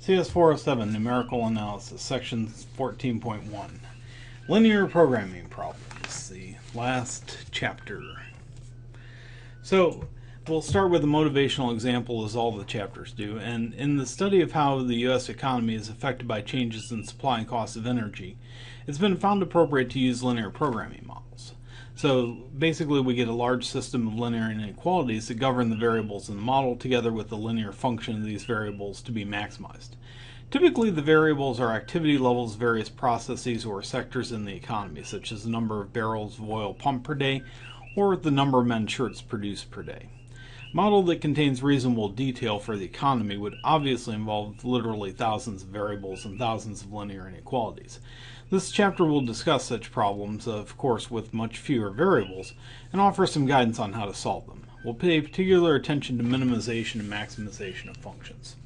CS 407 Numerical Analysis, Section 14.1. Linear Programming Problems, the last chapter. So, we'll start with a motivational example, as all the chapters do. And in the study of how the U.S. economy is affected by changes in supply and cost of energy, it's been found appropriate to use linear programming models. So basically we get a large system of linear inequalities that govern the variables in the model together with the linear function of these variables to be maximized. Typically the variables are activity levels of various processes or sectors in the economy, such as the number of barrels of oil pumped per day or the number of men's shirts produced per day. A model that contains reasonable detail for the economy would obviously involve literally thousands of variables and thousands of linear inequalities. This chapter will discuss such problems, of course with much fewer variables, and offer some guidance on how to solve them. We'll pay particular attention to minimization and maximization of functions.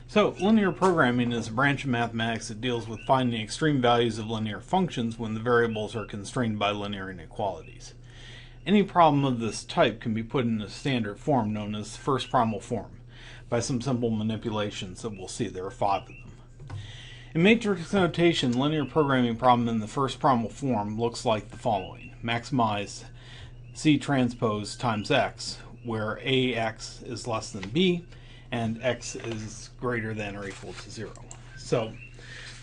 So, linear programming is a branch of mathematics that deals with finding extreme values of linear functions when the variables are constrained by linear inequalities. Any problem of this type can be put in a standard form known as the first primal form by some simple manipulations that we'll see. There are 5 of them. In matrix notation, linear programming problem in the first primal form looks like the following. Maximize C transpose times x, where AX is less than B and x is greater than or equal to 0. So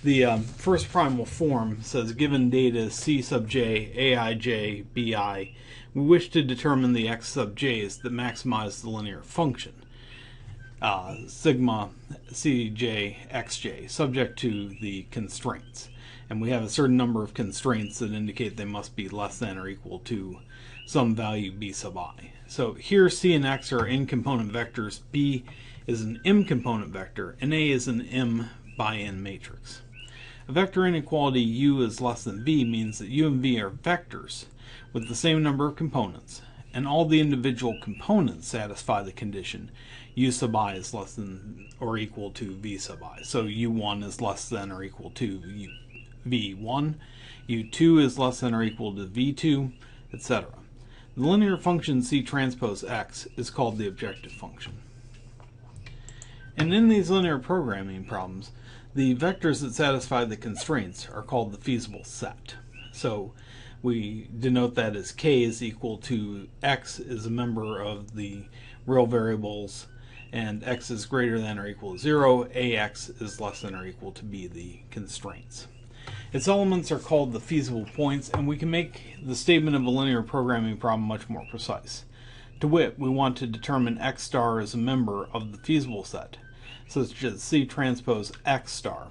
the first primal form says given data C sub j, aij, bi, we wish to determine the x sub j's that maximize the linear function. Sigma cj xj, subject to the constraints. And we have a certain number of constraints that indicate they must be less than or equal to some value b sub I. So here C and x are n-component vectors, b is an m-component vector, and a is an m by n matrix. A vector inequality u is less than v means that u and v are vectors with the same number of components, and all the individual components satisfy the condition u sub I is less than or equal to v sub I. So u1 is less than or equal to v1, u2 is less than or equal to v2, etc. The linear function C transpose x is called the objective function. And in these linear programming problems, the vectors that satisfy the constraints are called the feasible set. So we denote that as k is equal to x is a member of the real variables, and x is greater than or equal to 0, ax is less than or equal to b, the constraints. Its elements are called the feasible points, and we can make the statement of a linear programming problem much more precise. To wit, we want to determine x star as a member of the feasible set, such that C transpose x star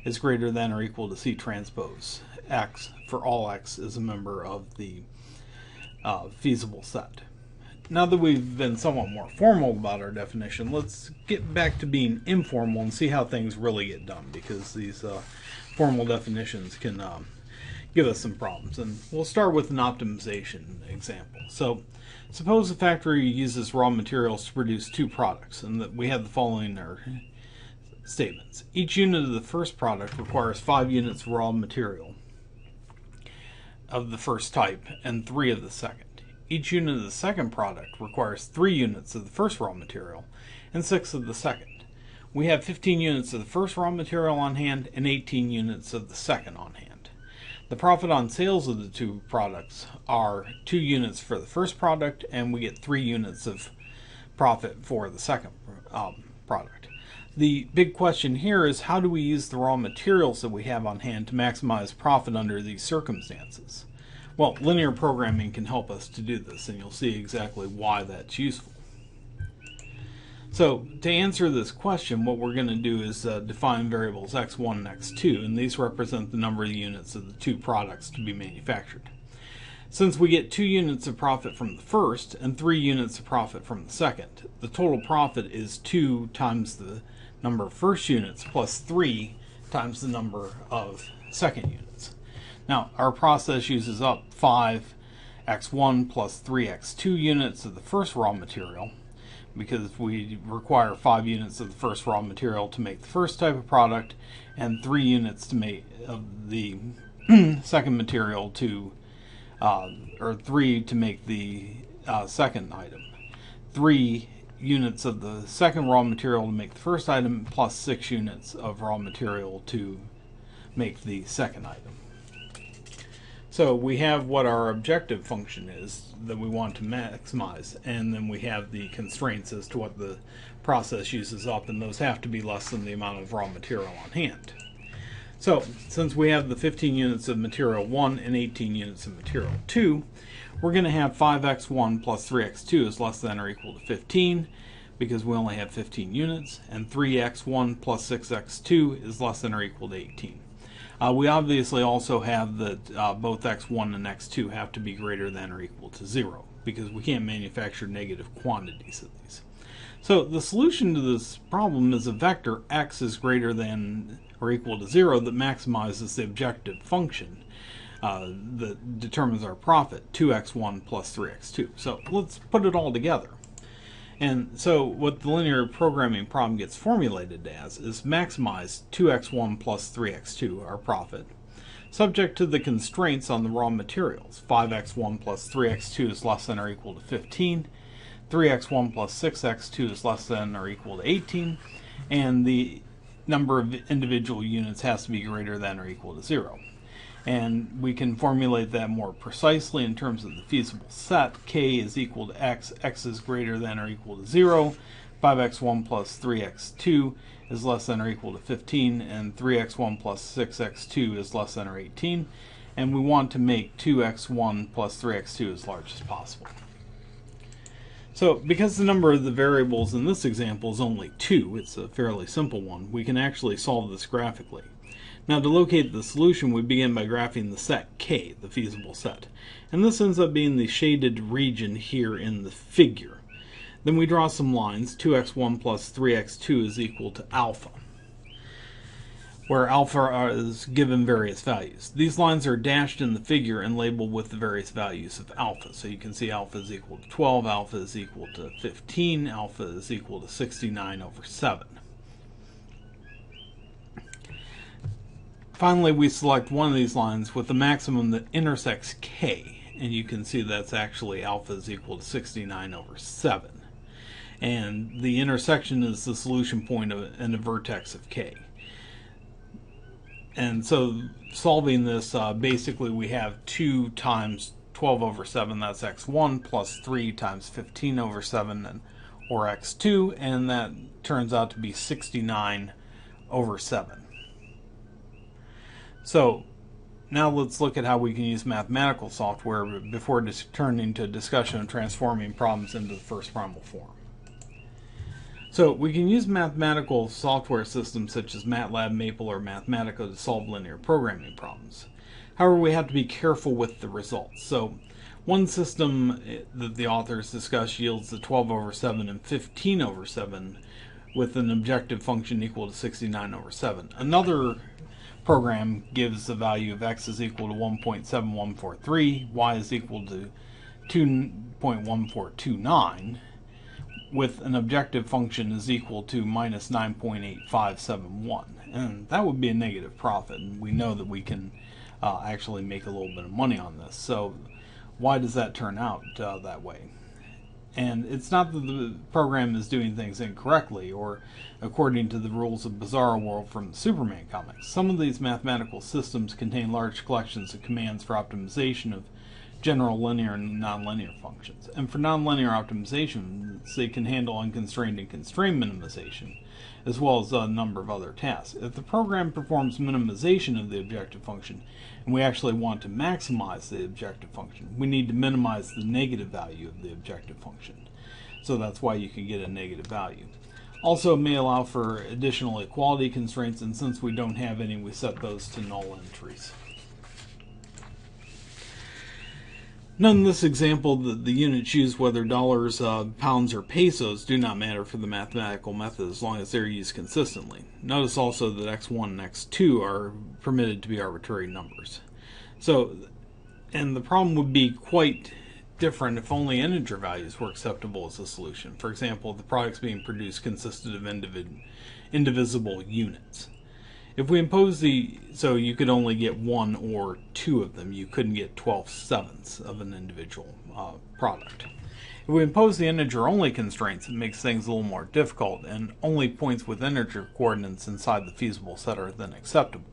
is greater than or equal to C transpose x for all x is a member of the feasible set. Now that we've been somewhat more formal about our definition, let's get back to being informal and see how things really get done, because these formal definitions can give us some problems. And we'll start with an optimization example. So suppose a factory uses raw materials to produce 2 products, and that we have the following statements. Each unit of the first product requires 5 units of raw material of the first type and 3 of the second. Each unit of the second product requires 3 units of the first raw material and 6 of the second. We have 15 units of the first raw material on hand and 18 units of the second on hand. The profit on sales of the 2 products are 2 units for the first product, and we get 3 units of profit for the second product. The big question here is, how do we use the raw materials that we have on hand to maximize profit under these circumstances? Well, linear programming can help us to do this, and you'll see exactly why that's useful. So, to answer this question, what we're going to do is define variables x1 and x2, and these represent the number of units of the 2 products to be manufactured. Since we get 2 units of profit from the first and 3 units of profit from the second, the total profit is 2 times the number of first units plus 3 times the number of second units. Now, our process uses up 5x1 plus 3x2 units of the first raw material, because we require 5 units of the first raw material to make the first type of product, and 3 units to make of the second material to, or 3 to make the second item. 3 units of the second raw material to make the first item, plus 6 units of raw material to make the second item. So we have what our objective function is that we want to maximize, and then we have the constraints as to what the process uses up, and those have to be less than the amount of raw material on hand. So since we have the 15 units of material 1 and 18 units of material 2, we're going to have 5x1 plus 3x2 is less than or equal to 15, because we only have 15 units, and 3x1 plus 6x2 is less than or equal to 18. We obviously also have that both x1 and x2 have to be greater than or equal to 0, because we can't manufacture negative quantities of these. So the solution to this problem is a vector x is greater than or equal to 0 that maximizes the objective function that determines our profit, 2x1 plus 3x2. So let's put it all together. And so what the linear programming problem gets formulated as is maximize 2x1 plus 3x2, our profit, subject to the constraints on the raw materials. 5x1 plus 3x2 is less than or equal to 15, 3x1 plus 6x2 is less than or equal to 18, and the number of individual units has to be greater than or equal to 0. And we can formulate that more precisely in terms of the feasible set. K is equal to x, x is greater than or equal to 0, 5x1 plus 3x2 is less than or equal to 15, and 3x1 plus 6x2 is less than or 18, and we want to make 2x1 plus 3x2 as large as possible. So because the number of the variables in this example is only 2, it's a fairly simple one, we can actually solve this graphically. Now to locate the solution, we begin by graphing the set K, the feasible set. And this ends up being the shaded region here in the figure. Then we draw some lines. 2x1 plus 3x2 is equal to alpha, where alpha is given various values. These lines are dashed in the figure and labeled with the various values of alpha. So you can see alpha is equal to 12, alpha is equal to 15, alpha is equal to 69 over 7. Finally, we select one of these lines with the maximum that intersects K, and you can see that's actually alpha is equal to 69 over 7. And the intersection is the solution point and the vertex of K. And so solving this, basically we have 2 times 12 over 7, that's x1, plus 3 times 15 over 7, or x2, and that turns out to be 69 over 7. So now let's look at how we can use mathematical software before turning to a discussion of transforming problems into the first primal form. So we can use mathematical software systems such as MATLAB, Maple, or Mathematica to solve linear programming problems. However, we have to be careful with the results. So one system that the authors discuss yields the 12 over 7 and 15 over 7 with an objective function equal to 69 over 7. Another program gives the value of x is equal to 1.7143, y is equal to 2.1429, with an objective function is equal to minus 9.8571. And that would be a negative profit, and we know that we can actually make a little bit of money on this. So why does that turn out that way? And it's not that the program is doing things incorrectly or according to the rules of Bizarro World from the Superman comics. Some of these mathematical systems contain large collections of commands for optimization of general linear and nonlinear functions. And for nonlinear optimization, they can handle unconstrained and constrained minimization, as well as a number of other tasks. If the program performs minimization of the objective function, and we actually want to maximize the objective function, we need to minimize the negative value of the objective function. So that's why you can get a negative value. Also, it may allow for additional equality constraints, and since we don't have any, we set those to null entries. Now in this example, the units used, whether dollars, pounds, or pesos, do not matter for the mathematical method as long as they're used consistently. Notice also that x1 and x2 are permitted to be arbitrary numbers. So, and the problem would be quite different if only integer values were acceptable as a solution. For example, if the products being produced consisted of indivisible units. If we impose so you could only get 1 or 2 of them, you couldn't get 12/7 of an individual product. If we impose the integer-only constraints, it makes things a little more difficult, and only points with integer coordinates inside the feasible set are then acceptable.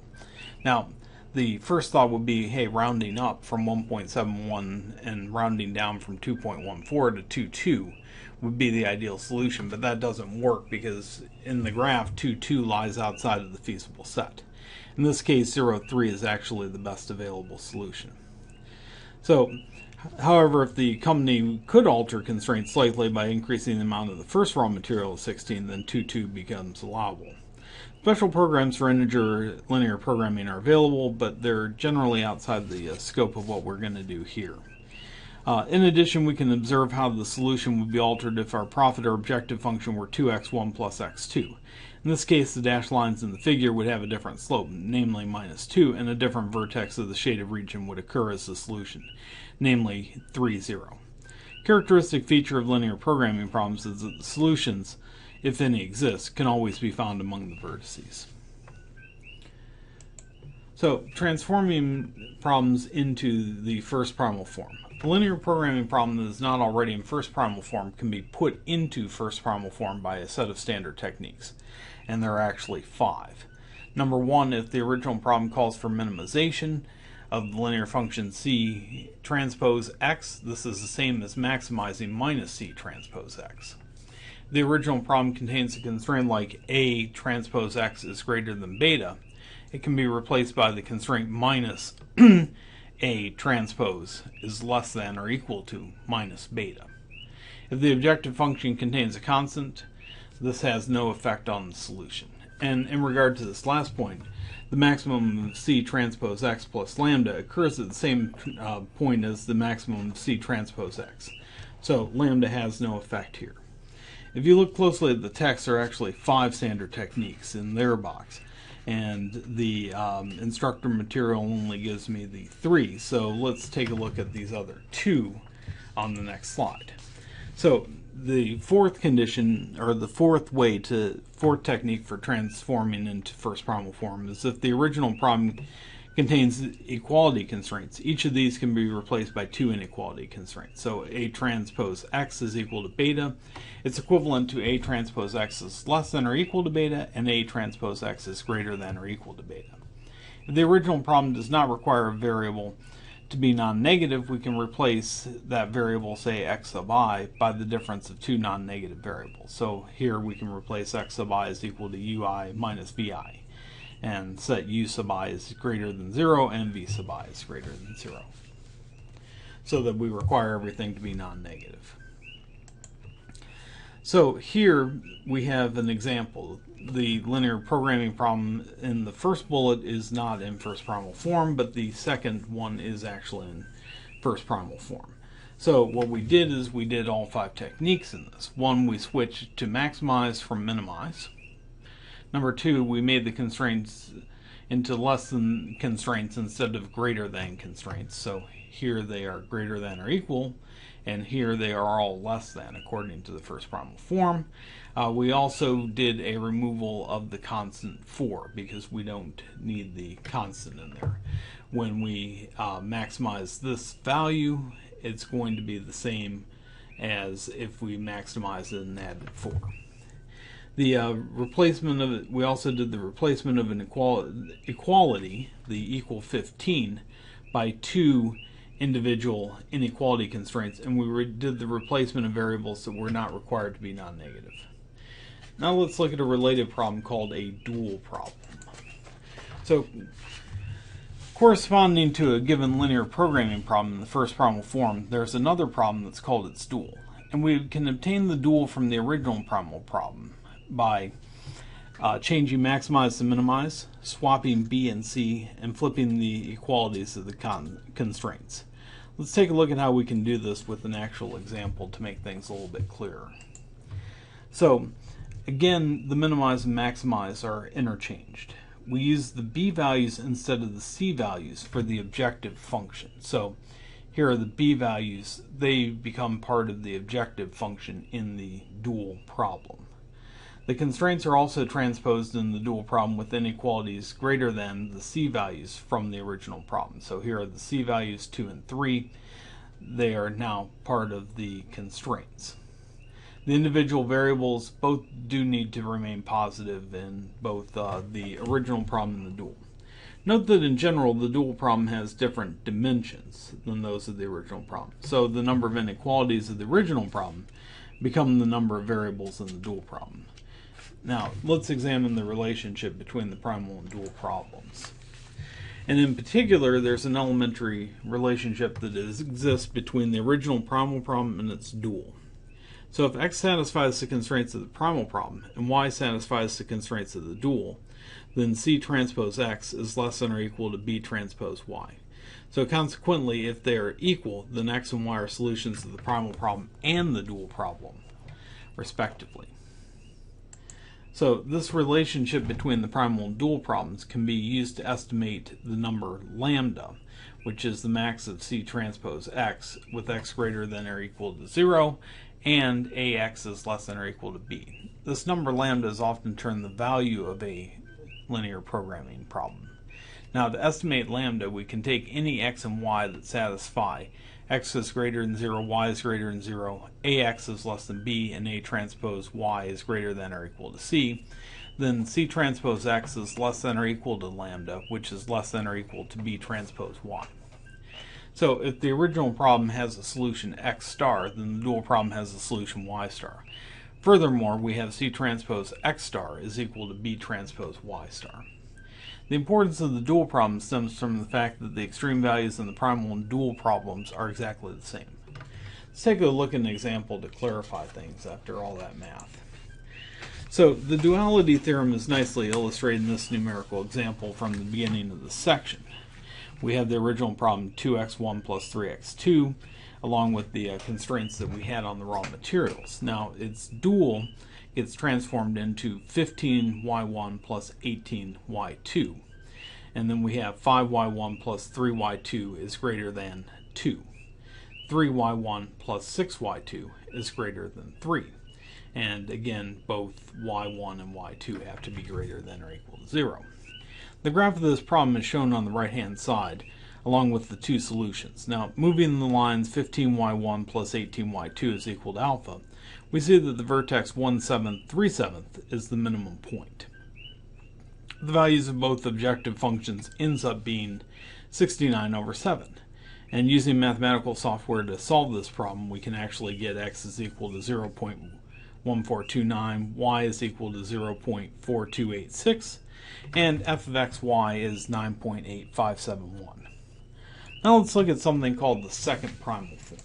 Now, the first thought would be, hey, rounding up from 1.71 and rounding down from 2.14 to 2.2 would be the ideal solution, but that doesn't work because in the graph 2.2 lies outside of the feasible set. In this case, 0.3 is actually the best available solution. So, however, if the company could alter constraints slightly by increasing the amount of the first raw material to 16, then 2.2 becomes allowable. Special programs for integer linear programming are available, but they're generally outside the scope of what we're going to do here. In addition, we can observe how the solution would be altered if our profit or objective function were 2x1 plus x2. In this case, the dashed lines in the figure would have a different slope, namely -2, and a different vertex of the shaded region would occur as the solution, namely 3, 0. Characteristic feature of linear programming problems is that the solutions, if any exist, can always be found among the vertices. So, transforming problems into the first primal form. A linear programming problem that is not already in first primal form can be put into first primal form by a set of standard techniques, and there are actually 5. Number 1, if the original problem calls for minimization of the linear function c transpose x, this is the same as maximizing minus c transpose x. The original problem contains a constraint like a transpose x is greater than beta. It can be replaced by the constraint minus a transpose is less than or equal to minus beta. If the objective function contains a constant, this has no effect on the solution. And in regard to this last point, the maximum of c transpose x plus lambda occurs at the same point as the maximum of c transpose x. So lambda has no effect here. If you look closely at the text, there are actually 5 standard techniques in their box, and the instructor material only gives me the 3, so let's take a look at these other 2 on the next slide. So the fourth condition, or the fourth technique for transforming into first primal form is if the original problem contains equality constraints. Each of these can be replaced by 2 inequality constraints. So a transpose x is equal to beta. It's equivalent to a transpose x is less than or equal to beta, and a transpose x is greater than or equal to beta. If the original problem does not require a variable to be non-negative, we can replace that variable, say x sub I, by the difference of 2 non-negative variables. So here we can replace x sub I is equal to ui minus vi, and set u sub I is greater than 0 and v sub I is greater than 0, so that we require everything to be non-negative. So here we have an example. The linear programming problem in the first bullet is not in first primal form, but the second one is actually in first primal form. So what we did is we did all 5 techniques in this. 1, we switched to maximize from minimize. Number 2, we made the constraints into less than constraints instead of greater than constraints. So here they are greater than or equal, and here they are all less than according to the first primal form. We also did a removal of the constant 4 because we don't need the constant in there. When we maximize this value, it's going to be the same as if we maximize it and added 4. The replacement of it, we also did the replacement of an equality, the equal 15, by 2 individual inequality constraints, and we did the replacement of variables that were not required to be non-negative. Now let's look at a related problem called a dual problem. So, corresponding to a given linear programming problem in the first primal form, there's another problem that's called its dual. And we can obtain the dual from the original primal problem by changing maximize to minimize, swapping b and c, and flipping the equalities of the constraints. Let's take a look at how we can do this with an actual example to make things a little bit clearer. So, again, the minimize and maximize are interchanged. We use the b values instead of the c values for the objective function. So, here are the b values. They become part of the objective function in the dual problem. The constraints are also transposed in the dual problem with inequalities greater than the c values from the original problem. So here are the c values 2 and 3. they are now part of the constraints. The individual variables both do need to remain positive in both the original problem and the dual. Note that in general the dual problem has different dimensions than those of the original problem. So the number of inequalities of the original problem become the number of variables in the dual problem. Now let's examine the relationship between the primal and dual problems. And in particular, there's an elementary relationship that exists between the original primal problem and its dual. So if x satisfies the constraints of the primal problem and y satisfies the constraints of the dual, then C transpose x is less than or equal to B transpose y. So consequently, if they are equal, then x and y are solutions of the primal problem and the dual problem, respectively. So this relationship between the primal and dual problems can be used to estimate the number lambda, which is the max of C transpose x with x greater than or equal to 0, and ax is less than or equal to b. This number lambda is often termed the value of a linear programming problem. Now to estimate lambda, we can take any x and y that satisfy x is greater than 0, y is greater than 0, ax is less than b, and a transpose y is greater than or equal to c. Then C transpose x is less than or equal to lambda, which is less than or equal to B transpose y. So if the original problem has a solution x star, then the dual problem has a solution y star. Furthermore, we have C transpose x star is equal to B transpose y star. The importance of the dual problem stems from the fact that the extreme values in the primal and dual problems are exactly the same. Let's take a look at an example to clarify things after all that math. So the duality theorem is nicely illustrated in this numerical example from the beginning of the section. We have the original problem 2x1 plus 3x2 along with the constraints that we had on the raw materials. Now its dual gets transformed into 15y1 plus 18y2. And then we have 5y1 plus 3y2 is greater than 2. 3y1 plus 6y2 is greater than 3. And again, both y1 and y2 have to be greater than or equal to 0. The graph of this problem is shown on the right-hand side, along with the two solutions. Now, moving the lines 15y1 plus 18y2 is equal to alpha, we see that the vertex 1/7, 3/7 is the minimum point. The values of both objective functions ends up being 69/7. And using mathematical software to solve this problem, we can actually get x is equal to 0.1429, y is equal to 0.4286, and f of xy is 9.8571. Now let's look at something called the second primal form.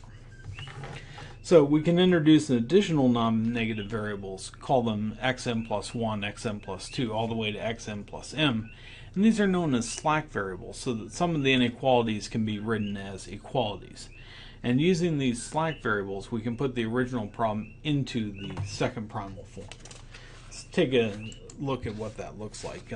So we can introduce an additional non-negative variables, call them xm plus 1, xm plus 2, all the way to xm plus m, and these are known as slack variables, so that some of the inequalities can be written as equalities. And using these slack variables, we can put the original problem into the second primal form. Let's take a look at what that looks like.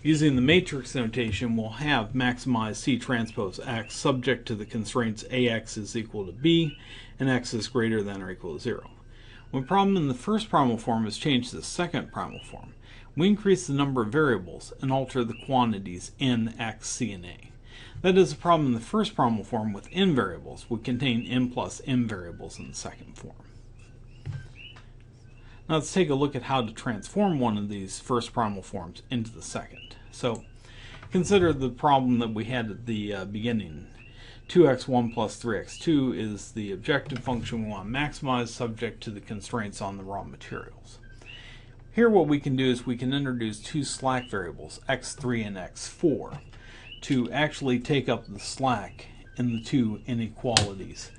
Using the matrix notation, we'll have maximize C transpose x subject to the constraints ax is equal to b and x is greater than or equal to 0. When a problem in the first primal form is changed to the second primal form, we increase the number of variables and alter the quantities n, x, c, and a. That is, a problem in the first primal form with n variables would contain n plus m variables in the second form. Now let's take a look at how to transform one of these first primal forms into the second. So consider the problem that we had at the beginning. 2x1 plus 3x2 is the objective function we want to maximize subject to the constraints on the raw materials. Here what we can do is we can introduce two slack variables, x3 and x4, to actually take up the slack in the two inequalities,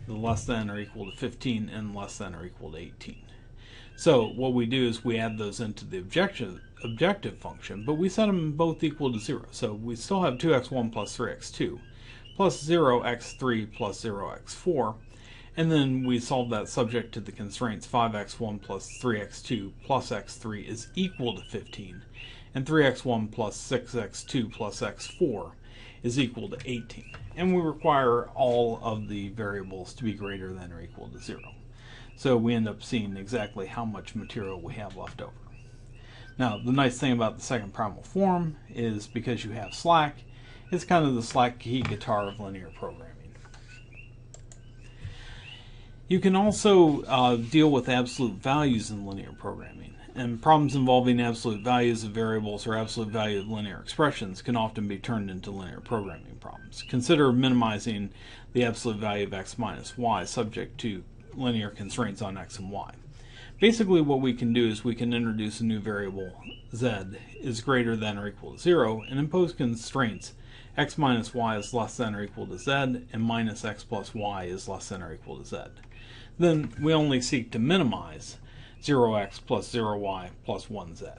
the less than or equal to 15 and less than or equal to 18. So what we do is we add those into the objective function, but we set them both equal to 0. So we still have 2x1 plus 3x2 plus 0x3 plus 0x4, and then we solve that subject to the constraints 5x1 plus 3x2 plus x3 is equal to 15, and 3x1 plus 6x2 plus x4 is equal to 18. And we require all of the variables to be greater than or equal to 0. So we end up seeing exactly how much material we have left over. Now, the nice thing about the second primal form is because you have slack, it's kind of the slack key guitar of linear programming. You can also deal with absolute values in linear programming, and problems involving absolute values of variables or absolute value of linear expressions can often be turned into linear programming problems. Consider minimizing the absolute value of x minus y subject to linear constraints on x and y. Basically what we can do is we can introduce a new variable z is greater than or equal to 0 and impose constraints x minus y is less than or equal to z and minus x plus y is less than or equal to z. Then we only seek to minimize 0x plus 0y plus 1z,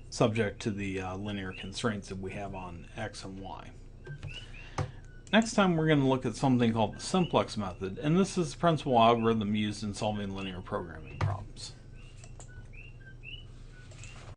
subject to the linear constraints that we have on x and y. Next time we're going to look at something called the simplex method, and this is the principal algorithm used in solving linear programming problems.